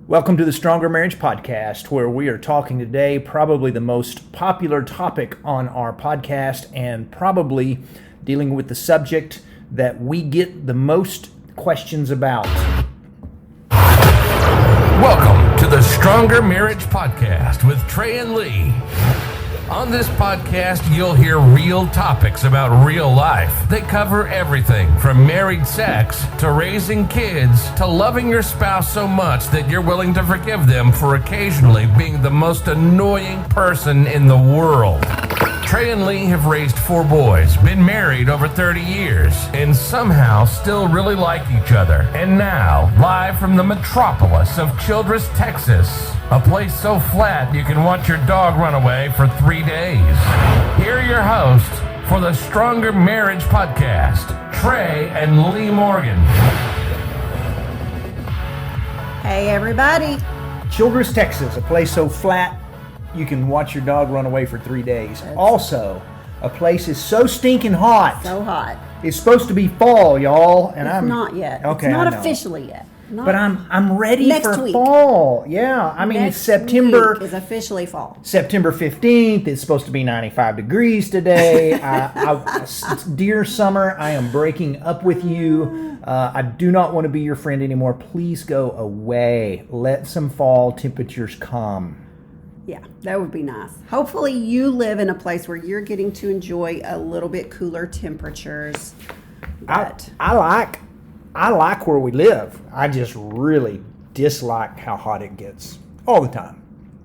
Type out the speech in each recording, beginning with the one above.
Welcome to the Stronger Marriage Podcast, where we are talking today probably the most popular topic on our podcast and probably dealing with the subject that we get the most questions about. Welcome to the Stronger Marriage Podcast with Trey and Lee. On this podcast, you'll hear real topics about real life. They cover everything from married sex to raising kids to loving your spouse so much that you're willing to forgive them for occasionally being the most annoying person in the world. Trey and Lee have raised 4 boys, been married over 30 years, and somehow still really like each other. And now, live from the metropolis of Childress, Texas, a place so flat you can watch your dog run away for 3 days. Here are your hosts for the Stronger Marriage Podcast, Trey and Lee Morgan. Hey, everybody. Childress, Texas, a place so flat you can watch your dog run away for 3 days. Also, a place is so stinking hot. So hot. It's supposed to be fall, y'all, and It's not yet. Okay, it's not I know. officially yet. But I'm ready Next for week. fall. Yeah, I mean, Next it's September. week is officially fall. September 15th. It's supposed to be 95 degrees today. Dear summer, I am breaking up with you. I do not want to be your friend anymore. Please go away. Let some fall temperatures come. Yeah, that would be nice. Hopefully you live in a place where you're getting to enjoy a little bit cooler temperatures. But I like where we live. I just really dislike how hot it gets all the time.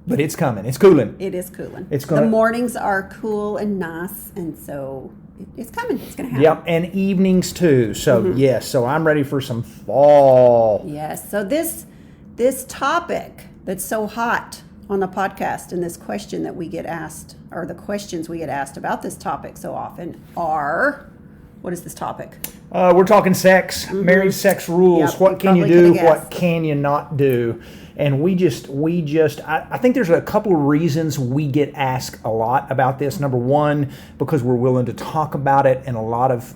But it's coming. It's cooling. it is cooling. It's gonna- The mornings are cool and nice, and so it's coming. It's going to happen. Yep, and evenings too. So yes, so I'm ready for some fall. Yes. So this topic that's so hot on the podcast, and this question that we get asked, or the questions we get asked about this topic so often are, what is this topic? We're talking sex, marriage sex rules. Yep, What you can you probably do? coulda What guessed. can you not do? And I think there's a couple of reasons we get asked a lot about this. Number one, because we're willing to talk about it, and a lot of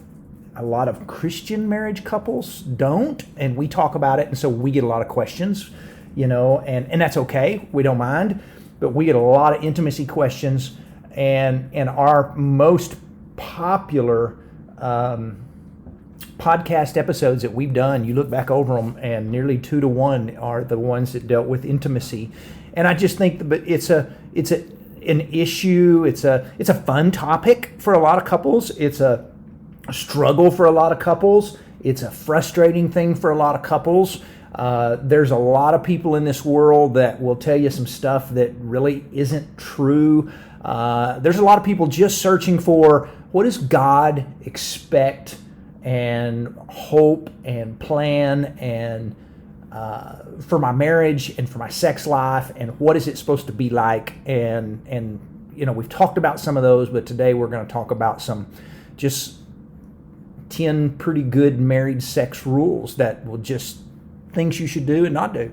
Christian marriage couples don't, and we talk about it, and so we get a lot of questions, and that's okay. We don't mind, but we get a lot of intimacy questions, and our most popular podcast episodes that we've done, you look back over them, and nearly 2 to 1 are the ones that dealt with intimacy. And I just think that it's an issue. It's a fun topic for a lot of couples. It's a struggle for a lot of couples. It's a frustrating thing for a lot of couples. There's a lot of people in this world that will tell you some stuff that really isn't true. There's a lot of people just searching for, what does God expect and hope and plan and for my marriage and for my sex life, and what is it supposed to be like? And we've talked about some of those, but today we're going to talk about some just 10 pretty good married sex rules that will just things you should do and not do.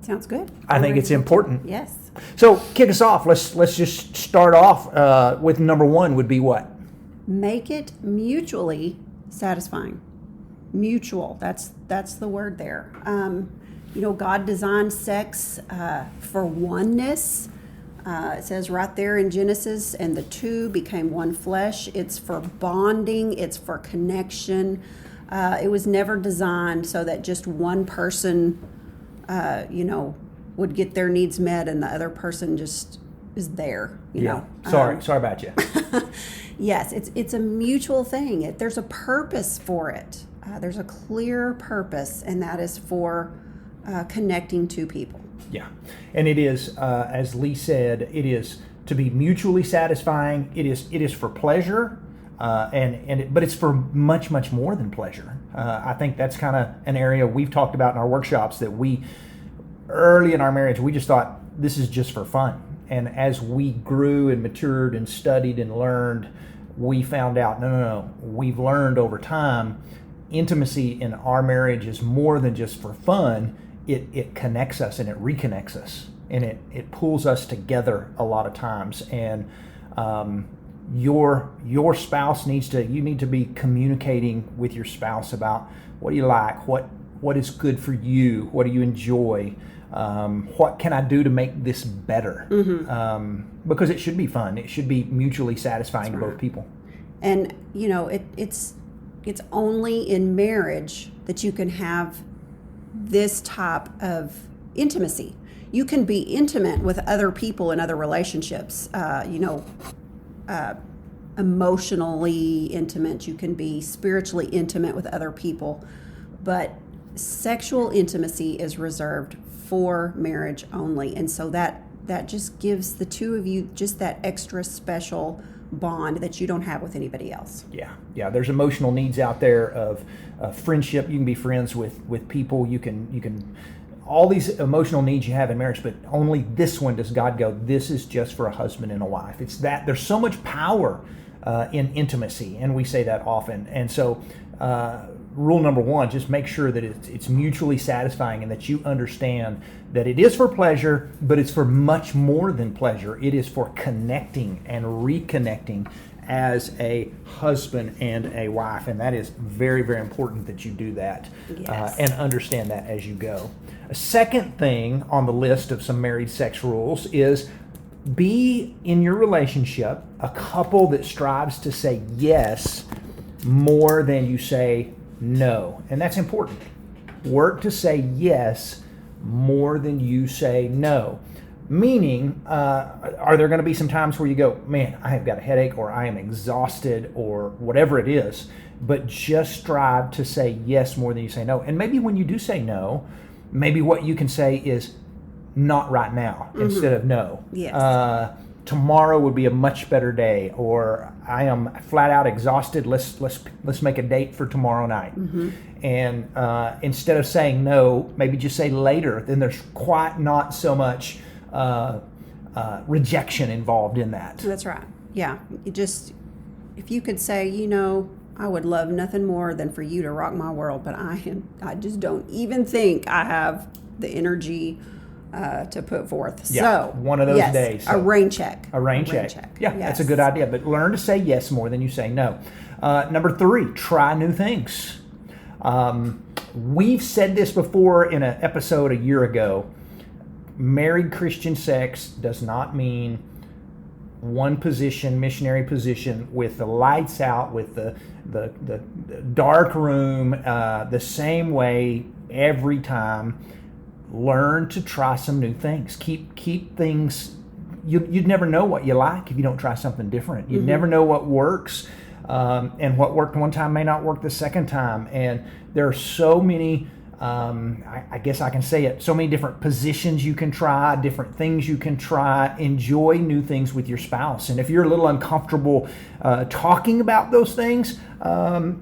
Sounds good. I think it's important. Yes. So kick us off. Let's just start off with number 1 would be what? Make it mutually satisfying. Mutual. That's the word there. God designed sex for oneness. It says right there in Genesis, and the two became one flesh. It's for bonding. It's for connection. It was never designed so that just one person, would get their needs met and the other person just is there. You know. Sorry about you. Yes, it's a mutual thing. There's a purpose for it. There's a clear purpose, and that is for connecting two people. Yeah, and it is, as Lee said, it is to be mutually satisfying. It is for pleasure, but it's for much, much more than pleasure. I think that's kind of an area we've talked about in our workshops, that we, early in our marriage, we just thought this is just for fun. And as we grew and matured and studied and learned, we found out, no. We've learned over time, intimacy in our marriage is more than just for fun. It connects us and it reconnects us, and it pulls us together a lot of times. And your spouse you need to be communicating with your spouse about what do you like, what what is good for you? What do you enjoy? What can I do to make this better? Because it should be fun. It should be mutually satisfying to both people. And it's only in marriage that you can have this type of intimacy. You can be intimate with other people in other relationships. Emotionally intimate. You can be spiritually intimate with other people, but sexual intimacy is reserved for marriage only. And so that just gives the two of you just that extra special bond that you don't have with anybody else. Yeah. There's emotional needs out there of friendship. You can be friends with people. You can all these emotional needs you have in marriage, but only this one does God go, this is just for a husband and a wife. It's that there's so much power in intimacy, and we say that often. And so rule number one, just make sure that it's mutually satisfying and that you understand that it is for pleasure, but it's for much more than pleasure. It is for connecting and reconnecting as a husband and a wife. And that is very, very important that you do that. Yes. And understand that as you go. A second thing on the list of some married sex rules is be in your relationship a couple that strives to say yes more than you say no. And that's important. Work to say yes more than you say no. Meaning, are there going to be some times where you go, man, I have got a headache, or I am exhausted, or whatever it is, but just strive to say yes more than you say no. And maybe when you do say no, maybe what you can say is not right now instead of no. Yes. Tomorrow would be a much better day, or I am flat out exhausted. Let's make a date for tomorrow night. And instead of saying no, maybe just say later. Then there's quite not so much rejection involved in that. That's right. Yeah. If you could say, I would love nothing more than for you to rock my world, but I just don't even think I have the energy to put forth. Yeah, so one of those days. A rain check. A rain check. Yeah, yes. That's a good idea. But learn to say yes more than you say no. Number 3, try new things. We've said this before in an episode a year ago. Married Christian sex does not mean one position, missionary position, with the lights out, with the dark room, the same way every time. Learn to try some new things. Keep things. You'd never know what you like if you don't try something different. You'd never know what works, and what worked one time may not work the second time. And there are so many. I guess I can say it. So many different positions you can try, different things you can try. Enjoy new things with your spouse. And if you're a little uncomfortable talking about those things,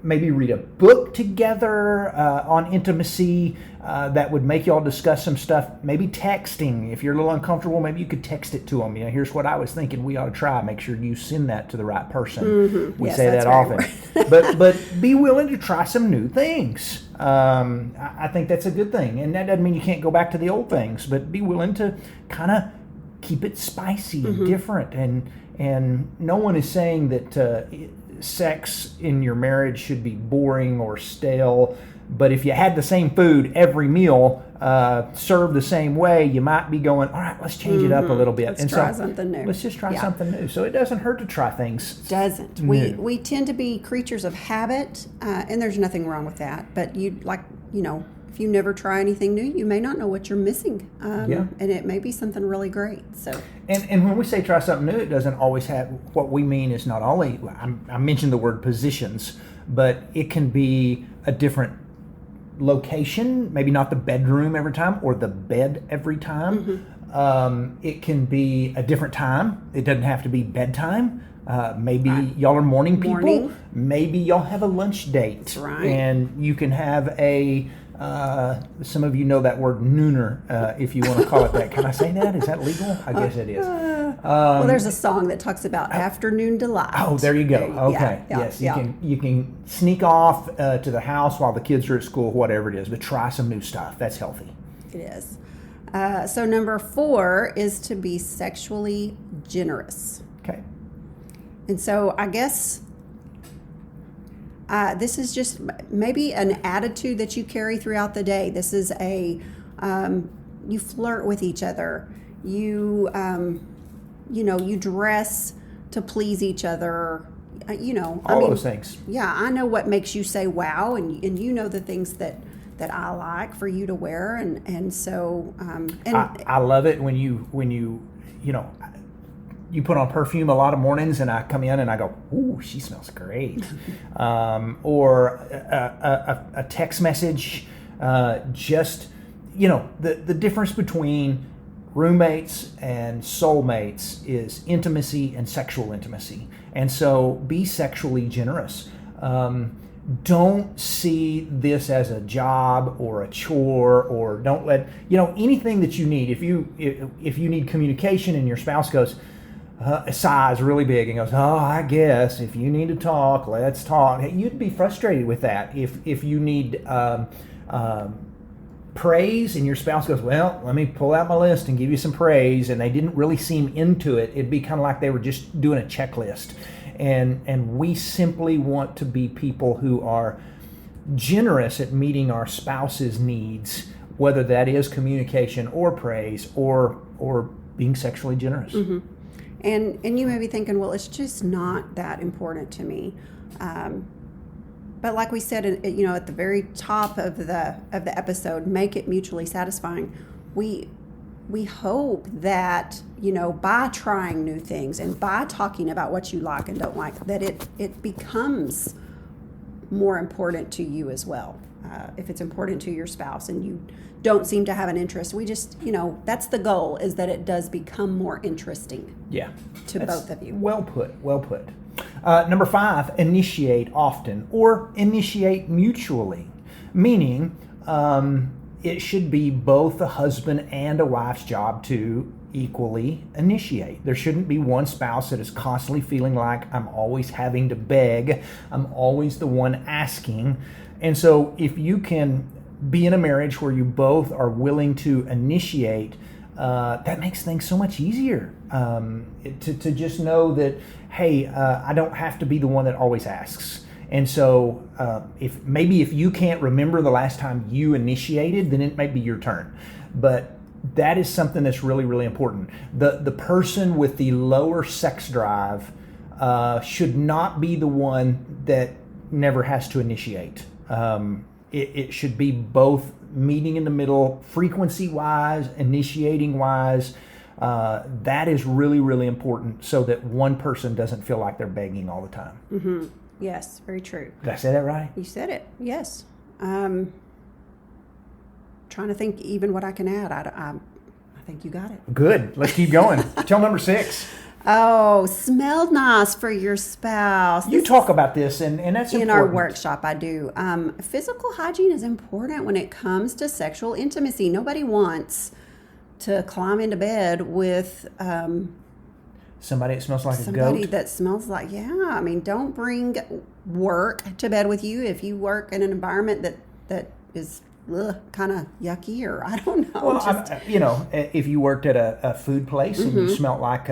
maybe read a book together on intimacy that would make you all discuss some stuff. Maybe texting. If you're a little uncomfortable, maybe you could text it to them. Here's what I was thinking we ought to try. Make sure you send that to the right person. We say that often. but be willing to try some new things. I think that's a good thing. And that doesn't mean you can't go back to the old things, but be willing to kind of keep it spicy and different. And no one is saying that sex in your marriage should be boring or stale. But if you had the same food every meal, served the same way, you might be going, all right, let's change it up a little bit. Let's try something new. Let's just try something new. So it doesn't hurt to try things. Doesn't. New. We tend to be creatures of habit, and there's nothing wrong with that. But if you never try anything new, you may not know what you're missing. And it may be something really great. So. And when we say try something new, it doesn't always have, what we mean is not only, I mentioned the word positions, but it can be a different location, maybe not the bedroom every time or the bed every time. It can be a different time. It doesn't have to be bedtime. Maybe y'all are morning people. Maybe y'all have a lunch date. That's right. And you can have a some of you know that word nooner, if you want to call it that. Can I say that? Is that legal? I guess it is. Well, there's a song that talks about afternoon delight. Oh, there you go. Okay. Yes, you can sneak off to the house while the kids are at school, whatever it is, but try some new stuff. That's healthy. It is. So number 4 is to be sexually generous. Okay. And so I guess This is just maybe an attitude that you carry throughout the day. This is you flirt with each other. You you dress to please each other. All those things. Yeah, I know what makes you say wow, and you know the things that I like for you to wear, and so I love it when you you put on perfume a lot of mornings, and I come in and I go, ooh, she smells great. Or a text message, just, the difference between roommates and soulmates is intimacy and sexual intimacy. And so be sexually generous. Don't see this as a job or a chore, or don't let, anything that you need. If you need communication and your spouse goes, sighs really big and goes, oh, I guess if you need to talk, let's talk. You'd be frustrated with that. If you need praise and your spouse goes, well, let me pull out my list and give you some praise, and they didn't really seem into it, it'd be kind of like they were just doing a checklist. And we simply want to be people who are generous at meeting our spouse's needs, whether that is communication or praise or being sexually generous. Mm-hmm. And you may be thinking, well, it's just not that important to me. But like we said, at the very top of the episode, make it mutually satisfying. We hope that, by trying new things and by talking about what you like and don't like, that it becomes more important to you as well. If it's important to your spouse and you don't seem to have an interest, we just, that's the goal, is that it does become more interesting. Yeah. To both of you. Well put. Number 5, initiate often or initiate mutually, meaning it should be both a husband and a wife's job to equally initiate. There shouldn't be one spouse that is constantly feeling like I'm always having to beg, I'm always the one asking. And so if you can be in a marriage where you both are willing to initiate, that makes things so much easier. To just know that, hey, I don't have to be the one that always asks. And so if you can't remember the last time you initiated, then it may be your turn. But that is something that's really, really important. The person with the lower sex drive should not be the one that never has to initiate. It should be both meeting in the middle, frequency-wise, initiating-wise. That is really, really important, so that one person doesn't feel like they're begging all the time. Mm-hmm. Yes, very true. Did I say that right? You said it, yes. Trying to think even what I can add. I think you got it. Good. Let's keep going. Tell number 6. Oh, smell nice for your spouse. You talk about this, and that's important. In our workshop, I do. Physical hygiene is important when it comes to sexual intimacy. Nobody wants to climb into bed with somebody that smells like a goat. Somebody that smells like, don't bring work to bed with you if you work in an environment that is kind of yucky, or I don't know. Well, if you worked at a food place and you smelled like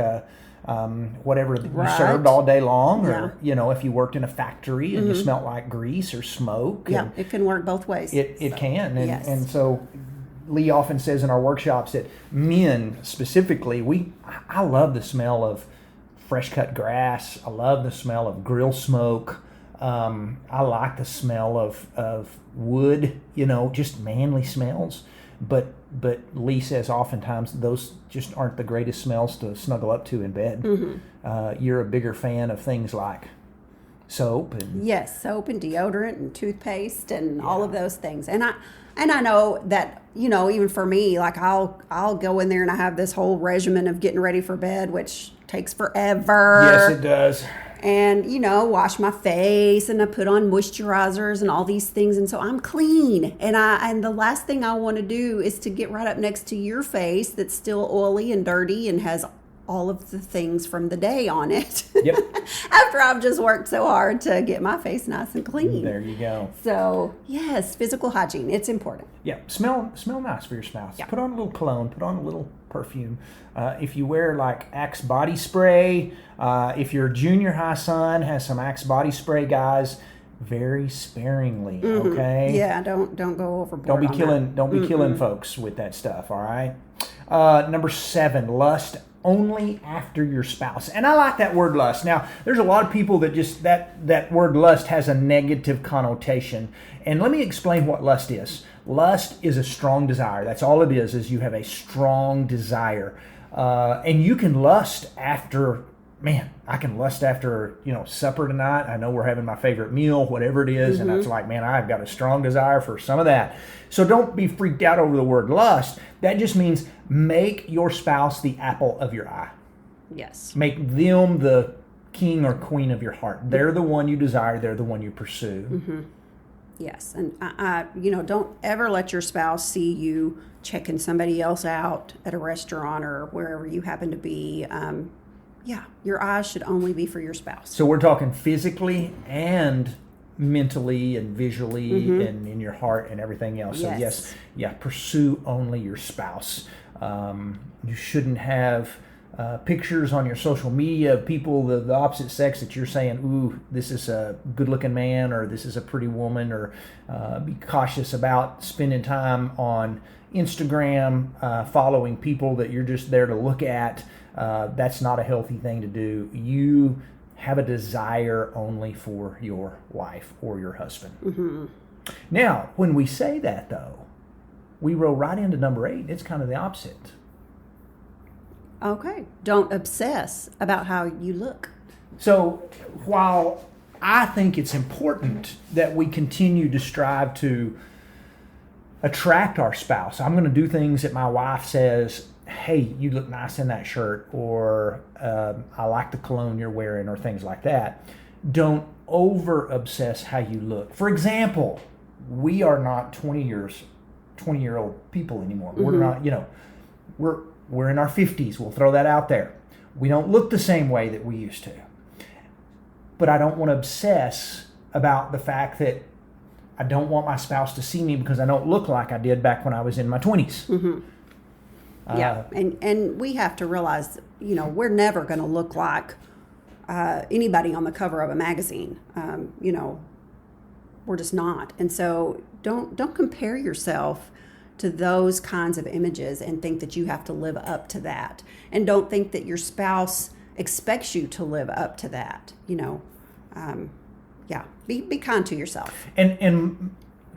whatever you served all day long, or if you worked in a factory and you smelled like grease or smoke. Yeah, it can work both ways. It can, yes. And so Lee often says in our workshops that men specifically, I love the smell of fresh cut grass. I love the smell of grill smoke. I like the smell of wood, just manly smells. But Lee says oftentimes those just aren't the greatest smells to snuggle up to in bed. Mm-hmm. You're a bigger fan of things like soap and soap and deodorant and toothpaste and all of those things. And I know that, even for me, like I'll go in there and I have this whole regimen of getting ready for bed, which takes forever. Yes, it does. And, wash my face, and I put on moisturizers and all these things. And so I'm clean. And the last thing I want to do is to get right up next to your face that's still oily and dirty and has all of the things from the day on it. Yep. After I've just worked so hard to get my face nice and clean. There you go. So, yes, physical hygiene. It's important. Yeah. Smell nice for your spouse. Yeah. Put on a little cologne. Put on a little perfume. If you wear like Axe body spray, if your junior high son has some Axe body spray, guys, very sparingly, okay? Yeah, don't go overboard. Don't be on killing that. don't be killing folks with that stuff, all right? Number 7, lust only after your spouse. And I like that word lust. Now, there's a lot of people that just that word lust has a negative connotation. And let me explain what lust is. Lust is a strong desire. That's all it is you have a strong desire. And you can lust after, I can lust after, supper tonight. I know we're having my favorite meal, whatever it is. And that's like, I've got a strong desire for some of that. So don't be freaked out over the word lust. That just means make your spouse the apple of your eye. Yes. Make them the king or queen of your heart. They're the one you desire. They're the one you pursue. Yes. And, don't ever let your spouse see you checking somebody else out at a restaurant or wherever you happen to be. Your eyes should only be for your spouse. So we're talking physically and mentally and visually and in your heart and everything else. Yes. So pursue only your spouse. You shouldn't have pictures on your social media of people, the opposite sex, that you're saying, ooh, this is a good-looking man or this is a pretty woman, or be cautious about spending time on Instagram, following people that you're just there to look at. That's not a healthy thing to do. You have a desire only for your wife or your husband. Now, when we say that, though, we roll right into number 8. It's kind of the opposite. Okay. Don't obsess about how you look. So while I think it's important that we continue to strive to attract our spouse, I'm going to do things that my wife says, hey, you look nice in that shirt, or I like the cologne you're wearing, or things like that. Don't over obsess how you look. For example, we are not 20-year-old people anymore. We're not, we're in our 50s. We'll throw that out there. We don't look the same way that we used to. But I don't want to obsess about the fact that I don't want my spouse to see me because I don't look like I did back when I was in my 20s. And we have to realize, we're never going to look like anybody on the cover of a magazine. We're just not. And so don't compare yourself to those kinds of images and think that you have to live up to that. And don't think that your spouse expects you to live up to that. Be kind to yourself. And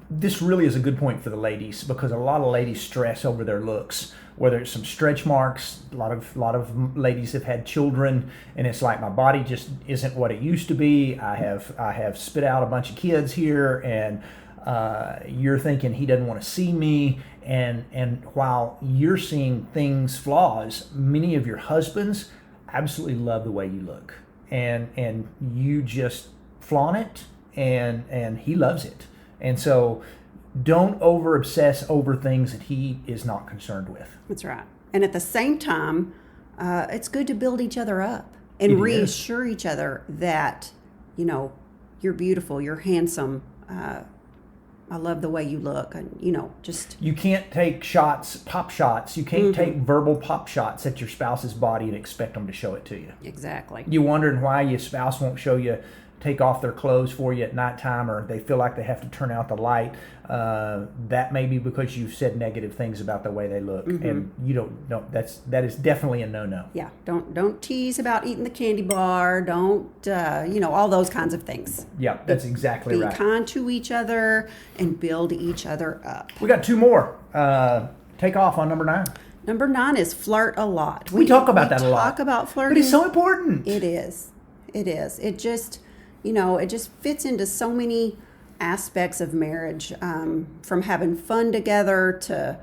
this really is a good point for the ladies, because a lot of ladies stress over their looks, whether it's some stretch marks. A lot of ladies have had children, and it's like, my body just isn't what it used to be. I have spit out a bunch of kids here, and you're thinking he doesn't want to see me. And while you're seeing flaws, many of your husbands absolutely love the way you look, and you just flaunt it, and he loves it. And so don't over obsess over things that he is not concerned with. That's right. And at the same time, it's good to build each other up and reassure each other that, you're beautiful, you're handsome, I love the way you look, and you can't take pop shots. You can't take verbal pop shots at your spouse's body and expect them to show it to you. Exactly. You wondering why your spouse won't show you, take off their clothes for you at nighttime, or they feel like they have to turn out the light. That may be because you've said negative things about the way they look, and you don't know. That is definitely a no-no. Yeah, don't tease about eating the candy bar. Don't all those kinds of things. Yeah, that's exactly right. Be kind to each other and build each other up. We got 2 more. Take off on number 9. Number 9 is flirt a lot. We talk about that a lot. Talk about flirting, but it's so important. It is. It just it just fits into so many aspects of marriage, from having fun together to,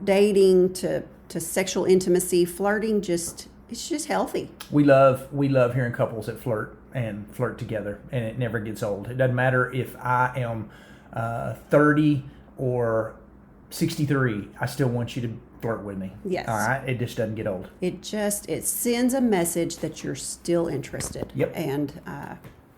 dating to sexual intimacy. Flirting it's just healthy. We love hearing couples that flirt together, and it never gets old. It doesn't matter if I am 30 or 63. I still want you to flirt with me. Yes. All right. It just doesn't get old. It sends a message that you're still interested. Yep. And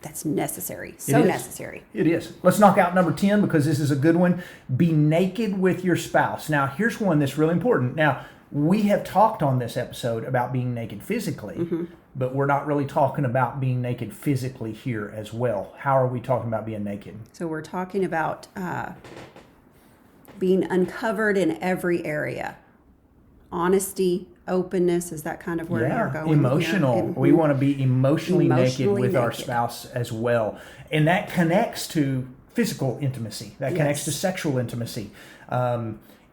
that's necessary. So necessary. It is. Let's knock out number 10, because this is a good one. Be naked with your spouse. Now, here's one that's really important. Now, we have talked on this episode about being naked physically, but we're not really talking about being naked physically here as well. How are we talking about being naked? So we're talking about being uncovered in every area. Honesty, openness, is that kind of where you're going? Emotional. We want to be emotionally naked with our naked. spouse as well. And that connects to physical intimacy. That connects to sexual intimacy.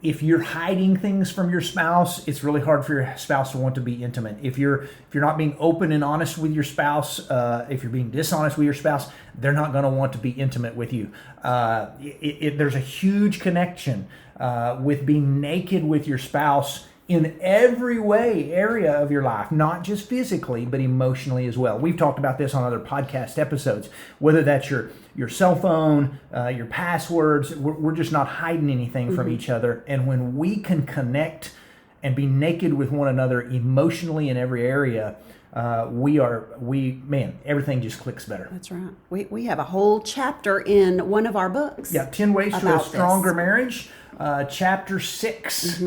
If you're hiding things from your spouse, it's really hard for your spouse to want to be intimate. If you're not being open and honest with your spouse, if you're being dishonest with your spouse, they're not going to want to be intimate with you. There's a huge connection with being naked with your spouse in every area of your life, not just physically, but emotionally as well. We've talked about this on other podcast episodes, whether that's your cell phone, your passwords. We're just not hiding anything from each other. And when we can connect and be naked with one another emotionally in every area, everything just clicks better. That's right. We have a whole chapter in one of our books. Yeah, 10 Ways to a about Stronger this. Marriage. Chapter 6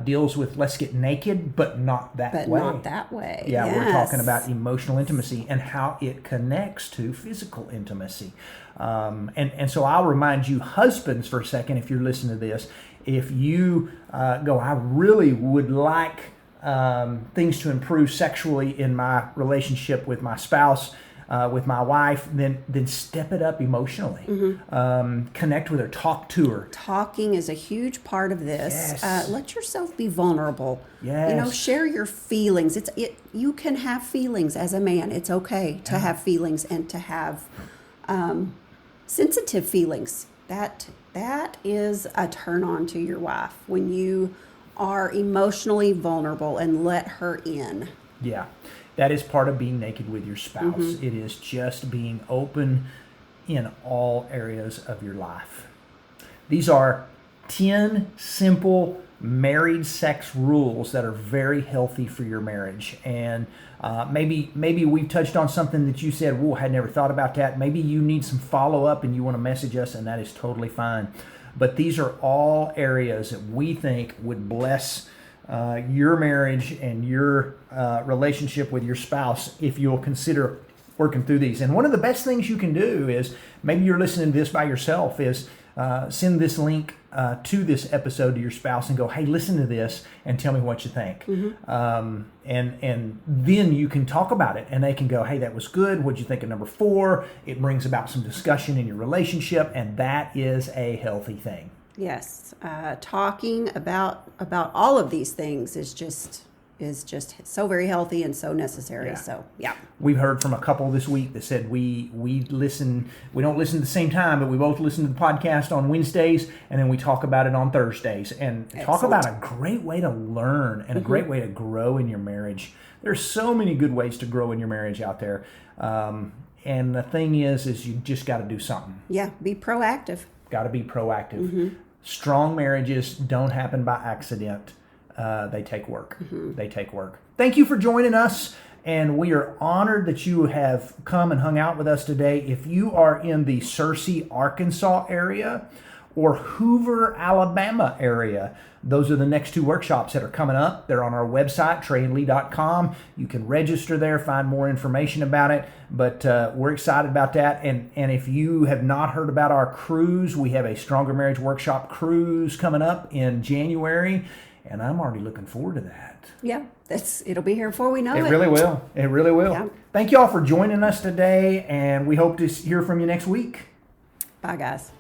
deals with let's get naked, but not that way. But not that way. Yeah, Yes. we're talking about emotional intimacy and how it connects to physical intimacy. And so I'll remind you, husbands, for a second, if you're listening to this, if you go, I really would like things to improve sexually in my relationship with my spouse, with my wife, then step it up emotionally. Connect with her, talk to her. Talking is a huge part of this. Yes. Let yourself be vulnerable. Yes. Share your feelings. You can have feelings as a man. It's okay to have feelings and to have sensitive feelings. That is a turn on to your wife when you are emotionally vulnerable and let her in. Yeah, that is part of being naked with your spouse. It is just being open in all areas of your life. These are 10 simple married sex rules that are very healthy for your marriage. And maybe we've touched on something that you said, whoa, I had never thought about that. Maybe you need some follow-up and you want to message us, and that is totally fine. But these are all areas that we think would bless your marriage and your relationship with your spouse if you'll consider working through these. And one of the best things you can do is, maybe you're listening to this by yourself, is send this link to this episode to your spouse and go, hey, listen to this and tell me what you think. And then you can talk about it and they can go, hey, that was good. What'd you think of number 4? It brings about some discussion in your relationship, and that is a healthy thing. Yes, talking about all of these things is just so very healthy and so necessary. Yeah. So yeah, We've heard from a couple this week that said we listen. We don't listen at the same time, but we both listen to the podcast on Wednesdays, and then we talk about it on Thursdays. And talk about a great way to learn and a great way to grow in your marriage. There's so many good ways to grow in your marriage out there. And the thing is you just got to do something. yeah, be proactive. Got to be proactive. Strong marriages don't happen by accident. They take work. They take work. Thank you for joining us, and we are honored that you have come and hung out with us today. If you are in the Searcy, Arkansas area or Hoover, Alabama area, those are the next 2 workshops that are coming up. They're on our website, treyandlee.com. You can register there, find more information about it. But we're excited about that. And if you have not heard about our cruise, we have a Stronger Marriage Workshop cruise coming up in January. And I'm already looking forward to that. Yeah, it'll be here before we know it. It really will. It really will. Yeah. Thank you all for joining us today, and we hope to hear from you next week. Bye, guys.